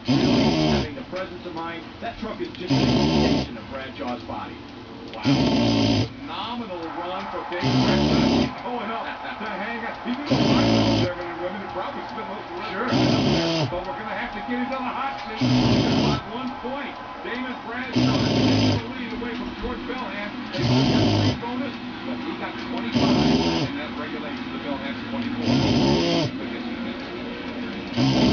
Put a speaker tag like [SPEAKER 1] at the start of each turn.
[SPEAKER 1] really having the presence of mind. That truck is just an extension of Bradshaw's body. Wow. Phenomenal run for Big Bradshaw. He's going up to hang up. He's going to find they're going to women and probably spend most of the rest. Sure. But we're going to have to get into the hot seat. There's about 1 point. Damon Bradshaw takes the lead away from George Bellham. They both got 3 bonus, but he got 25, and that regulates the Bellham's 24.